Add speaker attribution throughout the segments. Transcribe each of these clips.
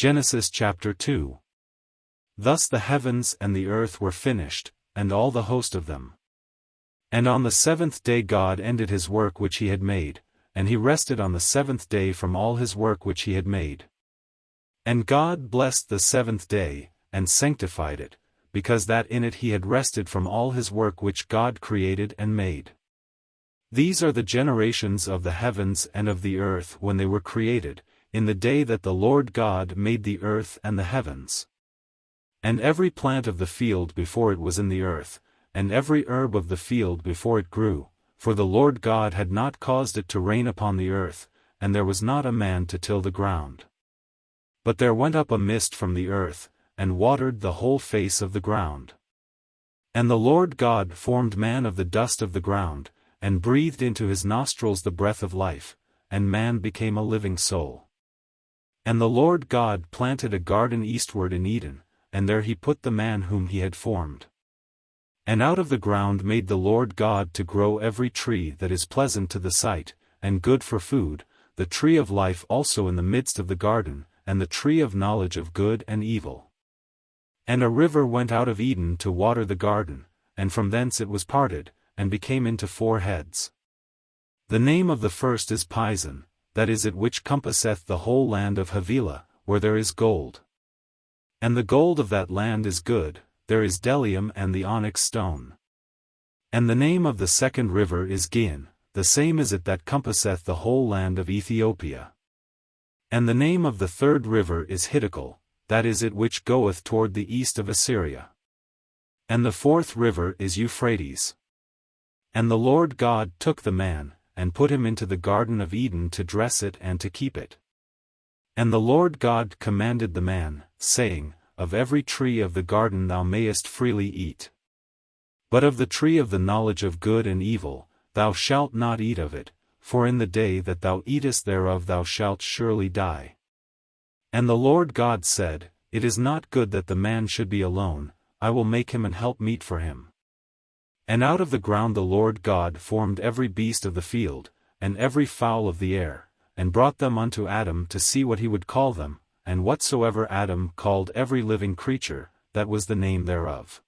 Speaker 1: Genesis chapter 2. Thus the heavens and the earth were finished, and all the host of them. And on the seventh day God ended his work which he had made, and he rested on the seventh day from all his work which he had made. And God blessed the seventh day, and sanctified it, because that in it he had rested from all his work which God created and made. These are the generations of the heavens and of the earth when they were created, in the day that the Lord God made the earth and the heavens. And every plant of the field before it was in the earth, and every herb of the field before it grew, for the Lord God had not caused it to rain upon the earth, and there was not a man to till the ground. But there went up a mist from the earth, and watered the whole face of the ground. And the Lord God formed man of the dust of the ground, and breathed into his nostrils the breath of life, and man became a living soul. And the Lord God planted a garden eastward in Eden, and there he put the man whom he had formed. And out of the ground made the Lord God to grow every tree that is pleasant to the sight, and good for food, the tree of life also in the midst of the garden, and the tree of knowledge of good and evil. And a river went out of Eden to water the garden, and from thence it was parted, and became into 4 heads. The name of the first is Pison, that is it which compasseth the whole land of Havilah, where there is gold. And the gold of that land is good, there is bdellium and the onyx stone. And the name of the second river is Gihon, the same is it that compasseth the whole land of Ethiopia. And the name of the third river is Hiddekel, that is it which goeth toward the east of Assyria. And the fourth river is Euphrates. And the Lord God took the man, and put him into the garden of Eden to dress it and to keep it. And the Lord God commanded the man, saying, Of every tree of the garden thou mayest freely eat. But of the tree of the knowledge of good and evil, thou shalt not eat of it, for in the day that thou eatest thereof thou shalt surely die. And the Lord God said, It is not good that the man should be alone, I will make him an helpmeet for him. And out of the ground the Lord God formed every beast of the field, and every fowl of the air, and brought them unto Adam to see what he would call them, and whatsoever Adam called every living creature, that was the name thereof.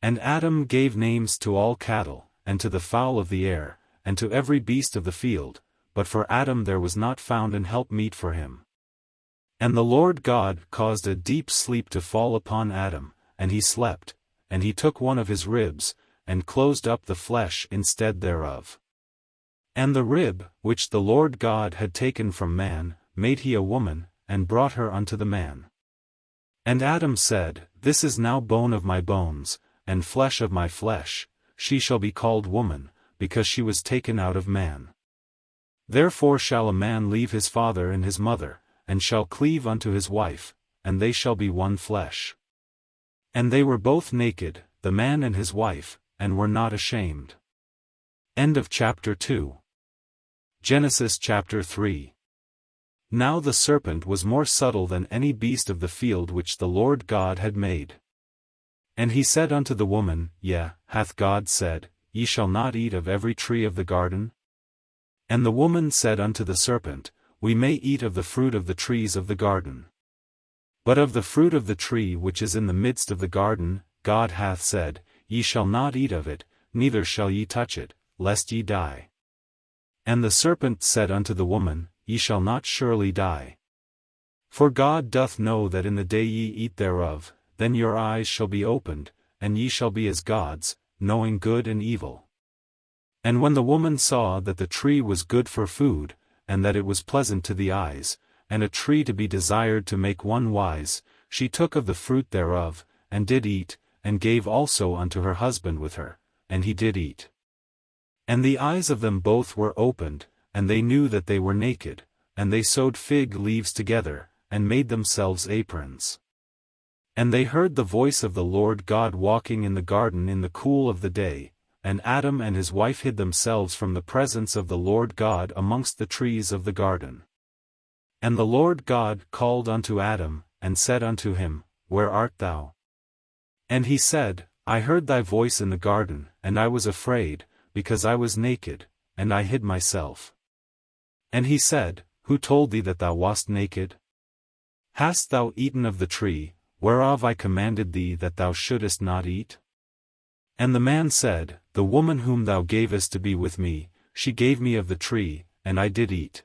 Speaker 1: And Adam gave names to all cattle, and to the fowl of the air, and to every beast of the field, but for Adam there was not found an helpmeet for him. And the Lord God caused a deep sleep to fall upon Adam, and he slept, and he took one of his ribs, and closed up the flesh instead thereof. And the rib, which the Lord God had taken from man, made he a woman, and brought her unto the man. And Adam said, This is now bone of my bones, and flesh of my flesh, she shall be called woman, because she was taken out of man. Therefore shall a man leave his father and his mother, and shall cleave unto his wife, and they shall be one flesh. And they were both naked, the man and his wife, and were not ashamed. End of chapter 2. Genesis chapter 3. Now the serpent was more subtle than any beast of the field which the Lord God had made. And he said unto the woman, Yea, hath God said, Ye shall not eat of every tree of the garden? And the woman said unto the serpent, We may eat of the fruit of the trees of the garden. But of the fruit of the tree which is in the midst of the garden, God hath said, Ye shall not eat of it, neither shall ye touch it, lest ye die. And the serpent said unto the woman, Ye shall not surely die. For God doth know that in the day ye eat thereof, then your eyes shall be opened, and ye shall be as gods, knowing good and evil. And when the woman saw that the tree was good for food, and that it was pleasant to the eyes, and a tree to be desired to make one wise, she took of the fruit thereof, and did eat, and gave also unto her husband with her, and he did eat. And the eyes of them both were opened, and they knew that they were naked, and they sewed fig leaves together, and made themselves aprons. And they heard the voice of the Lord God walking in the garden in the cool of the day, and Adam and his wife hid themselves from the presence of the Lord God amongst the trees of the garden. And the Lord God called unto Adam, and said unto him, Where art thou? And he said, I heard thy voice in the garden, and I was afraid, because I was naked, and I hid myself. And he said, Who told thee that thou wast naked? Hast thou eaten of the tree, whereof I commanded thee that thou shouldest not eat? And the man said, The woman whom thou gavest to be with me, she gave me of the tree, and I did eat.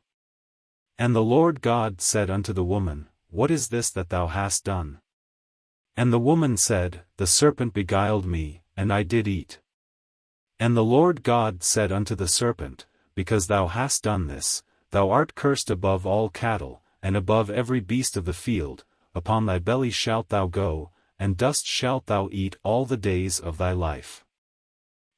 Speaker 1: And the Lord God said unto the woman, What is this that thou hast done? And the woman said, The serpent beguiled me, and I did eat. And the Lord God said unto the serpent, Because thou hast done this, thou art cursed above all cattle, and above every beast of the field, upon thy belly shalt thou go, and dust shalt thou eat all the days of thy life.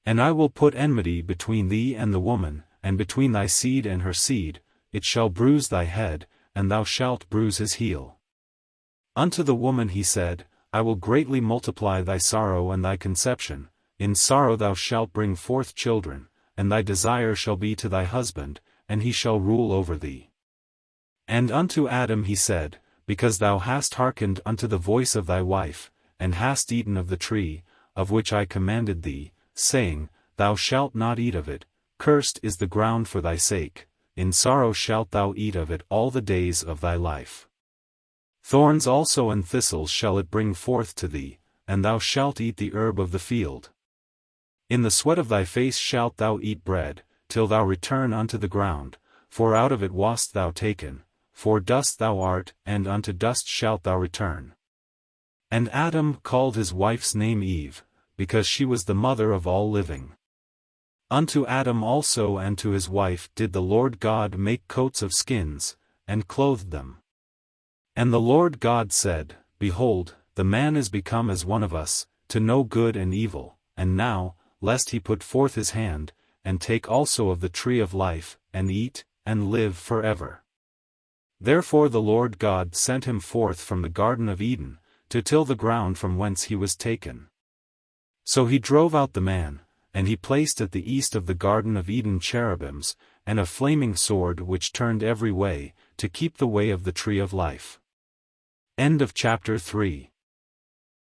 Speaker 1: And I will put enmity between thee and the woman, and between thy seed and her seed, it shall bruise thy head, and thou shalt bruise his heel. Unto the woman he said, I will greatly multiply thy sorrow and thy conception, in sorrow thou shalt bring forth children, and thy desire shall be to thy husband, and he shall rule over thee. And unto Adam he said, Because thou hast hearkened unto the voice of thy wife, and hast eaten of the tree, of which I commanded thee, saying, Thou shalt not eat of it, cursed is the ground for thy sake, in sorrow shalt thou eat of it all the days of thy life. Thorns also and thistles shall it bring forth to thee, and thou shalt eat the herb of the field. In the sweat of thy face shalt thou eat bread, till thou return unto the ground, for out of it wast thou taken, for dust thou art, and unto dust shalt thou return. And Adam called his wife's name Eve, because she was the mother of all living. Unto Adam also and to his wife did the Lord God make coats of skins, and clothed them. And the Lord God said, Behold, the man is become as one of us, to know good and evil, and now, lest he put forth his hand, and take also of the tree of life, and eat, and live forever. Therefore the Lord God sent him forth from the Garden of Eden, to till the ground from whence he was taken. So he drove out the man, and he placed at the east of the Garden of Eden cherubims, and a flaming sword which turned every way, to keep the way of the tree of life. End of chapter 3.